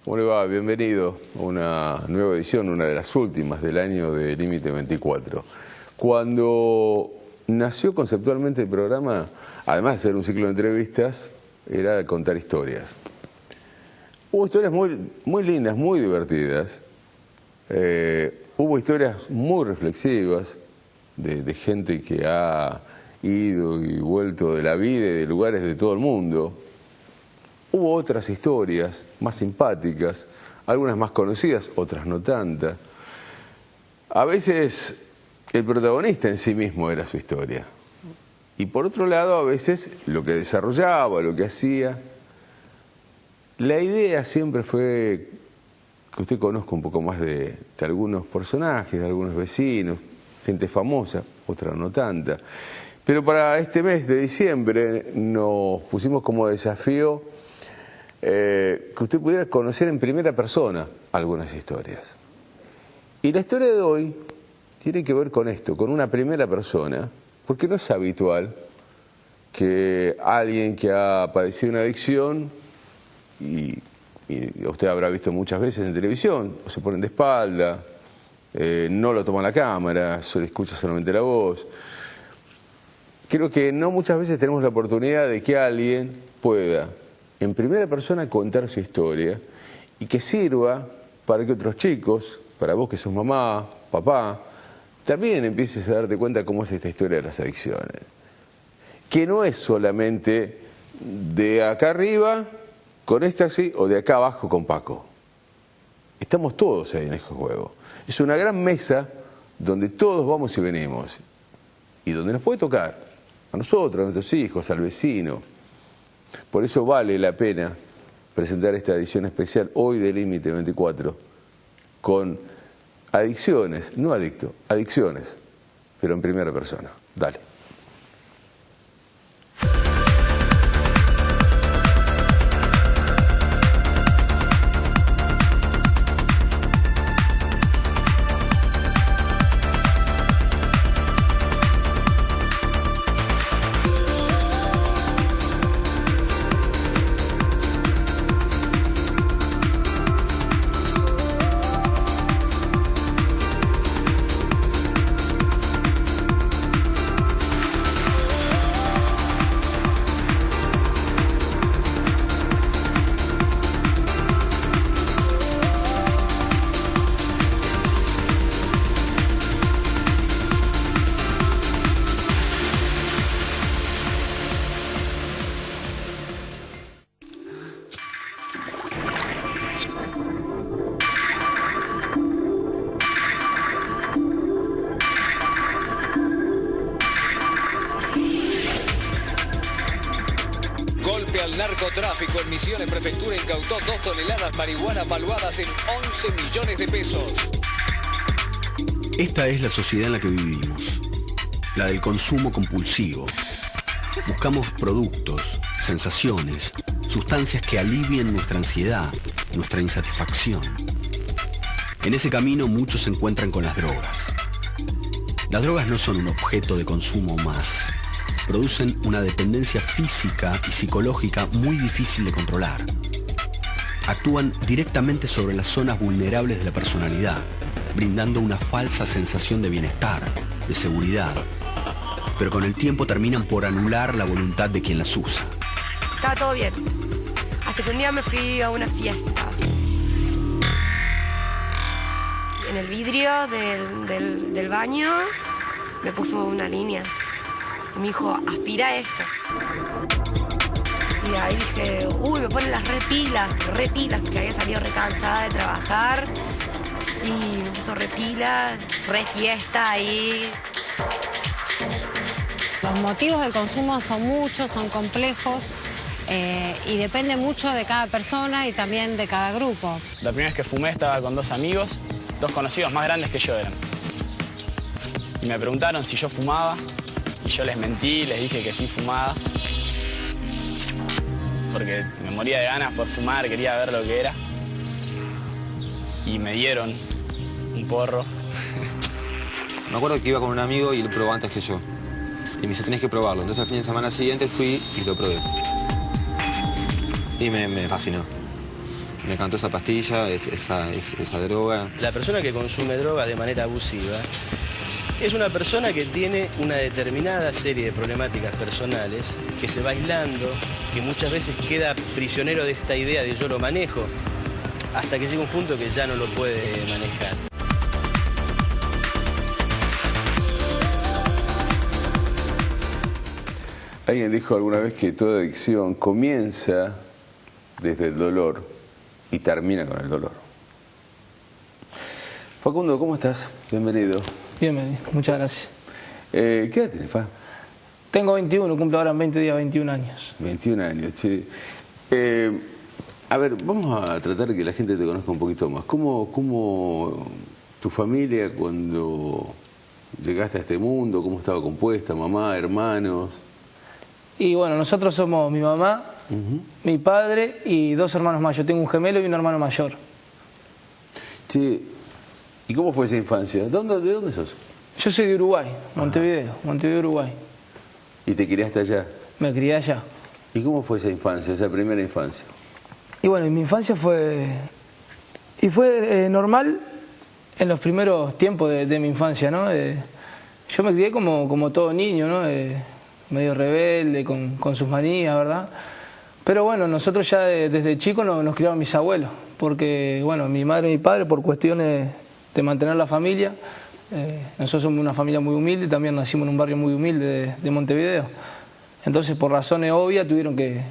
¿Cómo le va? Bienvenido a una nueva edición, una de las últimas del año de Límite 24. Cuando nació conceptualmente el programa, además de ser un ciclo de entrevistas, era contar historias. Hubo historias muy lindas, muy divertidas. Hubo historias muy reflexivas de gente que ha ido y vuelto de la vida y de lugares de todo el mundo. Hubo otras historias más simpáticas, algunas más conocidas, otras no tantas. A veces el protagonista en sí mismo era su historia. Y por otro lado, a veces lo que desarrollaba, lo que hacía. La idea siempre fue que usted conozca un poco más de algunos personajes, de algunos vecinos, gente famosa, otra no tanta. Pero para este mes de diciembre nos pusimos como desafío que usted pudiera conocer en primera persona algunas historias. Y la historia de hoy tiene que ver con esto, con una primera persona, porque no es habitual que alguien que ha padecido una adicción, y usted habrá visto muchas veces en televisión, o se ponen de espalda, no lo toma la cámara, se le escucha solamente la voz. Creo que no muchas veces tenemos la oportunidad de que alguien pueda en primera persona contar su historia y que sirva para que otros chicos, para vos que sos mamá, papá, también empieces a darte cuenta cómo es esta historia de las adicciones. Que no es solamente de acá arriba con Éxtasis o de acá abajo con Paco. Estamos todos ahí en este juego. Es una gran mesa donde todos vamos y venimos y donde nos puede tocar a nosotros, a nuestros hijos, al vecino. Por eso vale la pena presentar esta edición especial hoy de Límite 24 con adicciones, no adicto, adicciones, pero en primera persona. Dale. Narcotráfico en Misiones Prefectura incautó 2 toneladas marihuana valuadas en 11 millones de pesos. Esta es la sociedad en la que vivimos, la del consumo compulsivo. Buscamos productos, sensaciones, sustancias que alivien nuestra ansiedad, nuestra insatisfacción. En ese camino muchos se encuentran con las drogas. Las drogas no son un objeto de consumo más. Producen una dependencia física y psicológica muy difícil de controlar. Actúan directamente sobre las zonas vulnerables de la personalidad, brindando una falsa sensación de bienestar, de seguridad, pero con el tiempo terminan por anular la voluntad de quien las usa. Estaba todo bien, hasta que un día me fui a una fiesta. En el vidrio del baño me puso una línea. Me dijo, aspira esto. Y ahí dije, uy, me ponen las repilas, porque había salido recansada de trabajar. Y me puso repilas, fiesta ahí. Los motivos del consumo son muchos, son complejos. Y depende mucho de cada persona y también de cada grupo. La primera vez que fumé estaba con 2 amigos, 2 conocidos más grandes que yo eran. Y me preguntaron si yo fumaba. Y yo les mentí, les dije que sí fumaba, porque me moría de ganas por fumar, quería ver lo que era. Y me dieron un porro. Me acuerdo que iba con un amigo y él probó antes que yo. Y me dice, tenés que probarlo. Entonces al fin de semana siguiente fui y lo probé. Y me fascinó. Me encantó esa pastilla, esa droga. La persona que consume drogas de manera abusiva es una persona que tiene una determinada serie de problemáticas personales, que se va aislando, que muchas veces queda prisionero de esta idea de yo lo manejo, hasta que llega un punto que ya no lo puede manejar. Alguien dijo alguna vez que toda adicción comienza desde el dolor y termina con el dolor. Facundo, ¿cómo estás? Bienvenido. Bienvenido, muchas gracias. ¿Qué edad tienes, Fa? Tengo 21, cumplo ahora en 20 días 21 años. 21 años, che. A ver, vamos a tratar de que la gente te conozca un poquito más. ¿Cómo tu familia cuando llegaste a este mundo, cómo estaba compuesta, mamá, hermanos? Y bueno, nosotros somos mi mamá, mi padre y 2 hermanos más. Yo tengo un gemelo y un hermano mayor. Che, ¿y cómo fue esa infancia? ¿De dónde sos? Yo soy de Uruguay, Montevideo, Uruguay. ¿Y te criaste allá? Me crié allá. ¿Y cómo fue esa infancia, esa primera infancia? Y bueno, mi infancia fue normal en los primeros tiempos de mi infancia, ¿no? Yo me crié como todo niño, ¿no? Medio rebelde, con sus manías, ¿verdad? Pero bueno, nosotros ya desde chicos nos criaban mis abuelos, porque bueno, mi madre y mi padre, por cuestiones de mantener la familia, nosotros somos una familia muy humilde, también nacimos en un barrio muy humilde de Montevideo. Entonces, por razones obvias, tuvieron que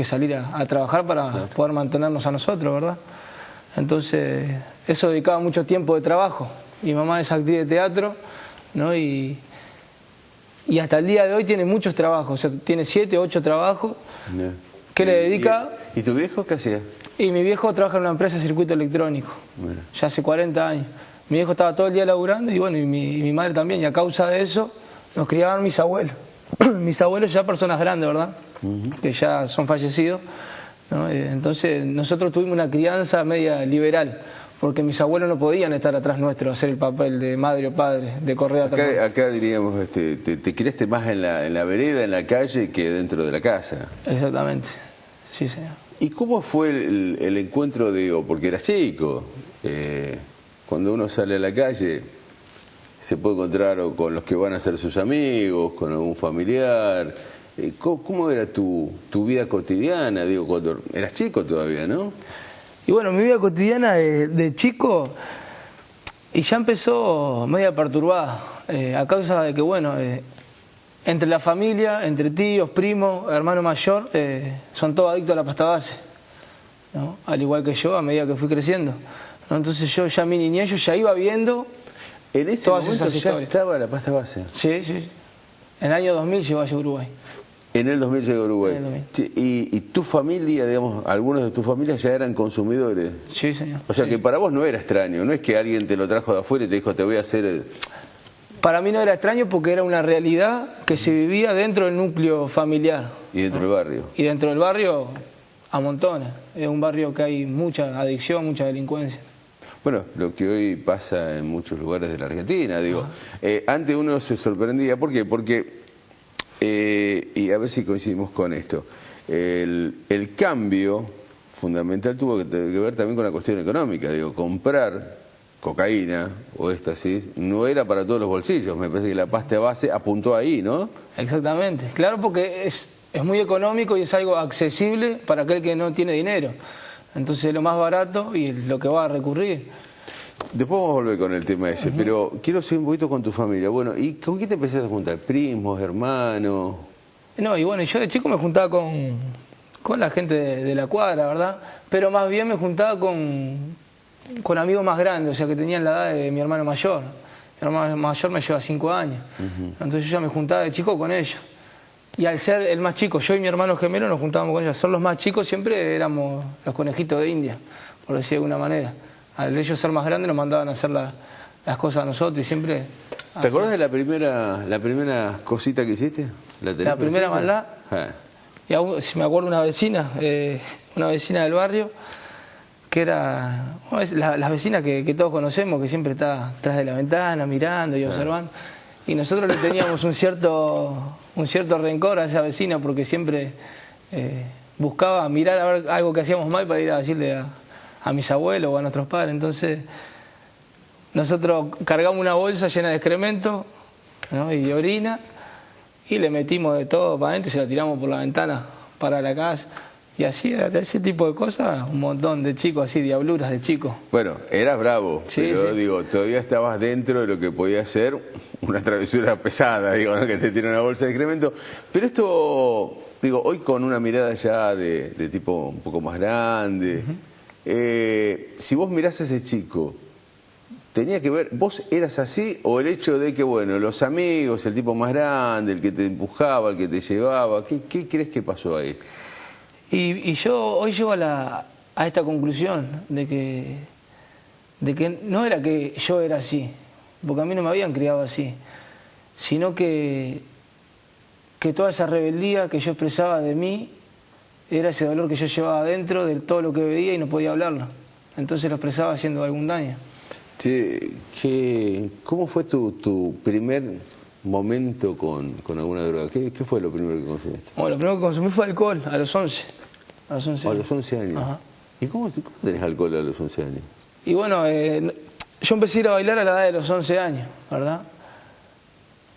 salir a trabajar para poder mantenernos a nosotros, ¿verdad? Entonces, eso dedicaba mucho tiempo de trabajo. Mi mamá es actriz de teatro, ¿no? Y hasta el día de hoy tiene muchos trabajos, o sea, tiene 7, 8 trabajos. ¿Qué le dedica? ¿Y tu viejo qué hacía? Y mi viejo trabaja en una empresa de circuito electrónico, ya hace 40 años. Mi viejo estaba todo el día laburando y bueno, y mi madre también, y a causa de eso nos criaban mis abuelos. Mis abuelos ya personas grandes, ¿verdad? Que ya son fallecidos, ¿no? Entonces nosotros tuvimos una crianza media liberal, porque mis abuelos no podían estar atrás nuestro, hacer el papel de madre o padre, de correr atrás. Acá diríamos, te criaste más en la vereda, en la calle, que dentro de la casa. Exactamente, sí, señor. ¿Y cómo fue el encuentro, digo, porque eras chico? Cuando uno sale a la calle, se puede encontrar con los que van a ser sus amigos, con algún familiar. ¿Cómo era tu vida cotidiana, digo, cuando eras chico todavía, no? Y bueno, mi vida cotidiana de chico, y ya empezó media perturbada, a causa de que, bueno, entre la familia, entre tíos, primos, hermano mayor, son todos adictos a la pasta base, ¿no? Al igual que yo, a medida que fui creciendo, ¿no? Entonces yo ya en mi niñez, yo ya iba viendo en ese todas momento esas ya historias. Estaba la pasta base. Sí, sí. En el año 2000 llegó a Uruguay. En el 2000 llegó a Uruguay. En el 2000. Sí, y tu familia, digamos, algunos de tu familia ya eran consumidores. Sí, señor. O sea sí. Que para vos no era extraño, no es que alguien te lo trajo de afuera y te dijo te voy a hacer... Para mí no era extraño porque era una realidad que se vivía dentro del núcleo familiar. Y dentro del barrio. Y dentro del barrio a montones. Es un barrio que hay mucha adicción, mucha delincuencia. Bueno, lo que hoy pasa en muchos lugares de la Argentina, digo. Antes uno se sorprendía, ¿por qué? Porque, y a ver si coincidimos con esto, el cambio fundamental tuvo que ver también con la cuestión económica, digo, comprar cocaína o éxtasis no era para todos los bolsillos, me parece que la pasta base apuntó ahí, ¿no? Exactamente, claro, porque es muy económico y es algo accesible para aquel que no tiene dinero. Entonces es lo más barato y lo que va a recurrir. Después vamos a volver con el tema ese, pero quiero seguir un poquito con tu familia. Bueno, ¿y con quién te empezaste a juntar? ¿Primos, hermanos? No, y bueno, yo de chico me juntaba con la gente de la cuadra, ¿verdad? Pero más bien me juntaba con amigos más grandes, o sea, que tenían la edad de mi hermano mayor. Mi hermano mayor me lleva 5 años. Entonces yo ya me juntaba de chico con ellos. Y al ser el más chico, yo y mi hermano gemelo nos juntábamos con ellos. Al ser los más chicos siempre éramos los conejitos de India, por decir de alguna manera. Al ellos ser más grandes nos mandaban a hacer las cosas a nosotros y siempre... ¿Te acuerdas de la primera cosita que hiciste? La primera maldad. Y aún, si me acuerdo, una vecina del barrio, que era las vecinas que todos conocemos, que siempre está atrás de la ventana mirando y observando. Y nosotros le teníamos un cierto rencor a esa vecina porque siempre buscaba mirar a ver algo que hacíamos mal para ir a decirle a mis abuelos o a nuestros padres. Entonces, nosotros cargamos una bolsa llena de excremento, ¿no? Y de orina, y le metimos de todo para adentro y se la tiramos por la ventana para la casa. Y así, de ese tipo de cosas, un montón de chicos, así, diabluras de chicos. Bueno, eras bravo, Sí, pero sí. digo, todavía estabas dentro de lo que podía ser una travesura pesada, digo, ¿no? Que te tira una bolsa de excremento. Pero esto, digo, hoy con una mirada ya de tipo un poco más grande, si vos mirás a ese chico, ¿tenía que ver, vos eras así o el hecho de que, bueno, los amigos, el tipo más grande, el que te empujaba, el que te llevaba, ¿qué crees que pasó ahí? Y yo hoy llego a esta conclusión de que no era que yo era así, porque a mí no me habían criado así, sino que toda esa rebeldía que yo expresaba de mí era ese dolor que yo llevaba adentro de todo lo que veía y no podía hablarlo. Entonces lo expresaba haciendo algún daño. Che, ¿cómo fue tu primer momento con alguna droga? ¿Qué fue lo primero que consumiste? Bueno, lo primero que consumí fue alcohol, a los 11. A los 11 A años. los 11 años. Ajá. ¿Y cómo tenés alcohol a los 11 años? Y bueno, yo empecé a ir a bailar a la edad de los 11 años, ¿verdad?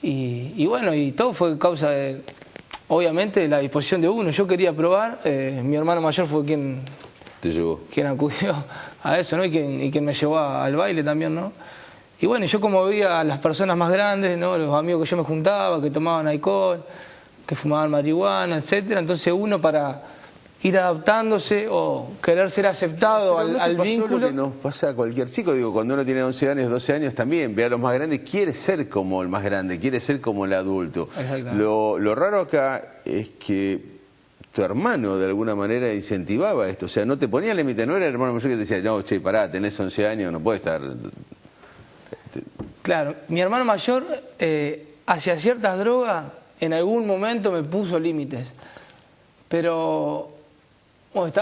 Y bueno, y todo fue causa de, obviamente, la disposición de uno. Yo quería probar, mi hermano mayor fue quien acudió a eso, ¿no? Y quien me llevó al baile también, ¿no? Y bueno, yo como veía a las personas más grandes, ¿no? Los amigos que yo me juntaba, que tomaban alcohol, que fumaban marihuana, etcétera. Entonces uno, para ir adaptándose o querer ser aceptado al vínculo. Lo que nos pasa a cualquier chico, digo, cuando uno tiene 11 años, 12 años también, ve a los más grandes, quiere ser como el más grande, quiere ser como el adulto. Lo raro acá es que tu hermano de alguna manera incentivaba esto, o sea, no te ponía límite, no era el hermano mayor que te decía, no, che, pará, tenés 11 años, no puedes estar... Claro, mi hermano mayor hacia ciertas drogas en algún momento me puso límites, pero bueno,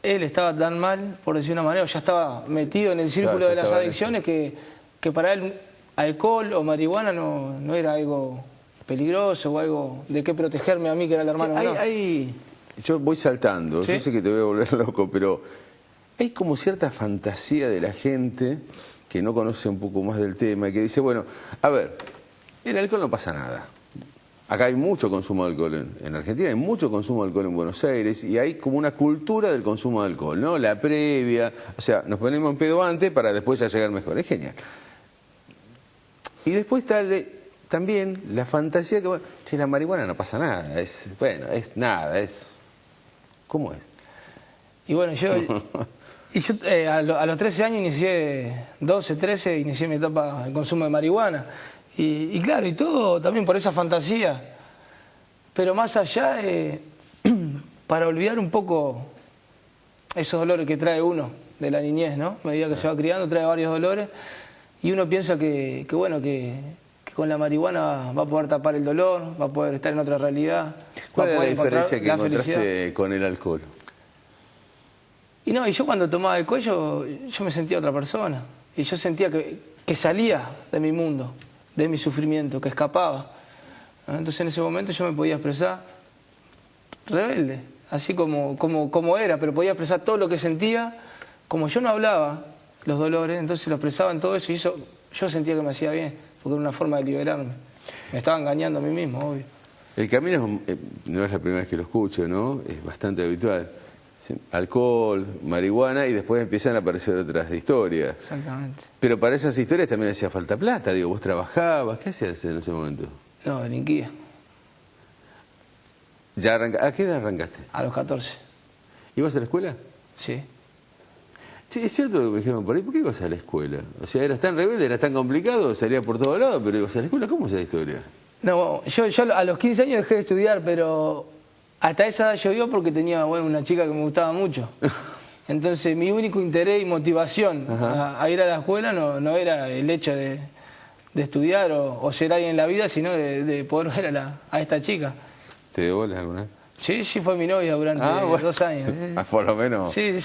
él estaba tan mal, por decir una manera, ya estaba metido en el círculo de las adicciones que para él alcohol o marihuana no era algo peligroso o algo de qué protegerme a mí, que era el hermano menor. Yo voy saltando, ¿Sí? Yo sé que te voy a volver loco, pero hay como cierta fantasía de la gente que no conoce un poco más del tema y que dice, bueno, a ver, el alcohol no pasa nada. Acá hay mucho consumo de alcohol en Argentina, hay mucho consumo de alcohol en Buenos Aires y hay como una cultura del consumo de alcohol, ¿no? La previa, o sea, nos ponemos en pedo antes para después ya llegar mejor, es genial. Y después está también la fantasía que, bueno, che, la marihuana no pasa nada, es nada, ¿cómo es? Y bueno, yo a los 13 años inicié, 12, 13, inicié mi etapa de consumo de marihuana. Y claro, y todo también por esa fantasía. Pero más allá, para olvidar un poco esos dolores que trae uno de la niñez, ¿no? A medida que se va criando, trae varios dolores. Y uno piensa que con la marihuana va a poder tapar el dolor, va a poder estar en otra realidad. ¿Cuál es la diferencia que encontraste con el alcohol? Y yo cuando tomaba alcohol yo me sentía otra persona. Y yo sentía que salía de mi mundo, de mi sufrimiento, que escapaba. Entonces en ese momento yo me podía expresar rebelde, así como era, pero podía expresar todo lo que sentía. Como yo no hablaba los dolores, entonces lo expresaba en todo eso y eso yo sentía que me hacía bien, porque era una forma de liberarme. Me estaba engañando a mí mismo, obvio. El camino no es la primera vez que lo escucho, ¿no? Es bastante habitual. Alcohol, marihuana y después empiezan a aparecer otras historias. Exactamente. Pero para esas historias también hacía falta plata, digo, vos trabajabas, ¿qué hacías en ese momento? No, delinquía. ¿A qué edad arrancaste? A los 14. ¿Ibas a la escuela? Sí. Sí, es cierto lo que me dijeron por ahí, ¿por qué ibas a la escuela? O sea, eras tan rebelde, eras tan complicado, salía por todos lados, pero ibas a la escuela, ¿cómo es esa historia? No, yo a los 15 años dejé de estudiar, pero hasta esa edad llovió porque tenía una chica que me gustaba mucho. Entonces mi único interés y motivación a ir a la escuela no era el hecho de estudiar o ser alguien en la vida, sino de poder ver a esta chica. ¿Te devuelves alguna vez? Sí, fue mi novia durante 2 años. Por lo menos. Sí,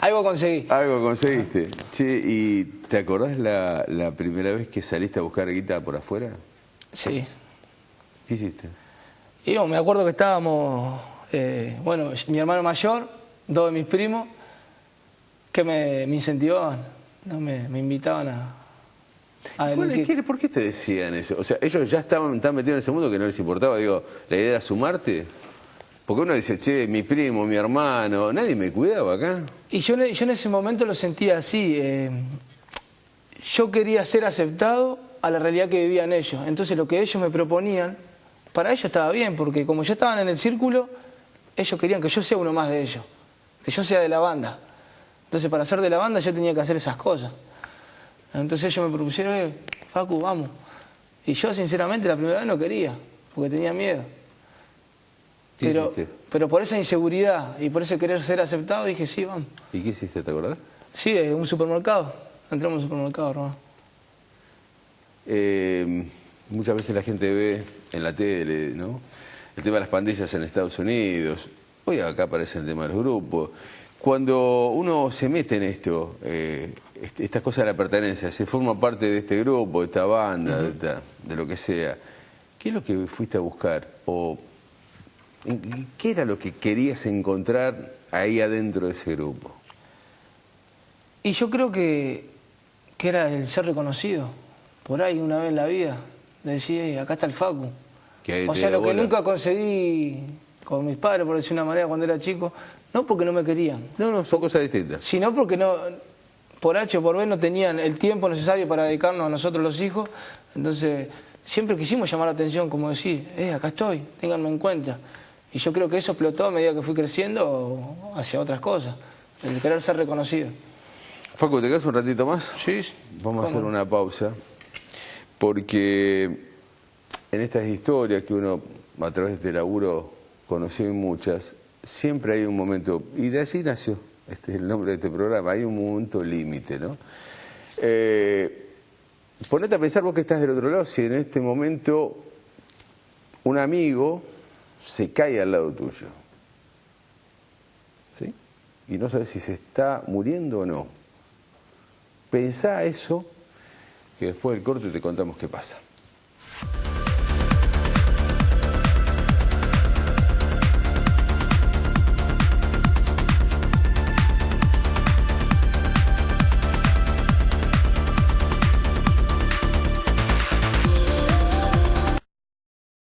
algo conseguí. Algo conseguiste. Che, ¿y te acordás la primera vez que saliste a buscar guita por afuera? Sí. ¿Qué hiciste? Y me acuerdo que estábamos, mi hermano mayor, 2 de mis primos, que me incentivaban, ¿no? Me invitaban a Bueno, delinquir. ¿por qué te decían eso? O sea, ellos ya estaban tan metidos en ese mundo que no les importaba. Digo, la idea era sumarte. Porque uno dice, che, mi primo, mi hermano, nadie me cuidaba acá. Y yo en ese momento lo sentía así. Yo quería ser aceptado a la realidad que vivían ellos. Entonces lo que ellos me proponían, para ellos estaba bien, porque como ya estaban en el círculo, ellos querían que yo sea uno más de ellos, que yo sea de la banda. Entonces para ser de la banda yo tenía que hacer esas cosas. Entonces ellos me propusieron, Facu, vamos. Y yo sinceramente la primera vez no quería, porque tenía miedo. Pero por esa inseguridad y por ese querer ser aceptado dije, sí, vamos. ¿Y qué hiciste, te acordás? Sí, un supermercado. Entramos a un supermercado, hermano. Muchas veces la gente ve en la tele, ¿no?, el tema de las pandillas en Estados Unidos. Hoy acá aparece el tema de los grupos. Cuando uno se mete en esto, esta cosa de la pertenencia, se forma parte de este grupo, de esta banda, de lo que sea, ¿qué es lo que fuiste a buscar? ¿O qué era lo que querías encontrar ahí adentro de ese grupo? Y yo creo que era el ser reconocido. Por ahí una vez en la vida, de decir, acá está el Facu. O sea, lo que nunca conseguí con mis padres, por decir una manera, cuando era chico, no porque no me querían. No, son cosas distintas. Sino porque no, por H o por B no tenían el tiempo necesario para dedicarnos a nosotros los hijos. Entonces, siempre quisimos llamar la atención, como decir, acá estoy, ténganme en cuenta. Y yo creo que eso explotó a medida que fui creciendo hacia otras cosas, el querer ser reconocido. Facu, ¿te quedas un ratito más? Sí. Vamos a hacer una pausa, porque en estas historias que uno a través de este laburo conoció muchas, siempre hay un momento, y de allí nació el nombre de este programa, hay un momento límite, ¿no? Ponete a pensar vos que estás del otro lado, si en este momento un amigo se cae al lado tuyo, ¿sí? Y no sabes si se está muriendo o no. Pensá eso, que después del corte te contamos qué pasa.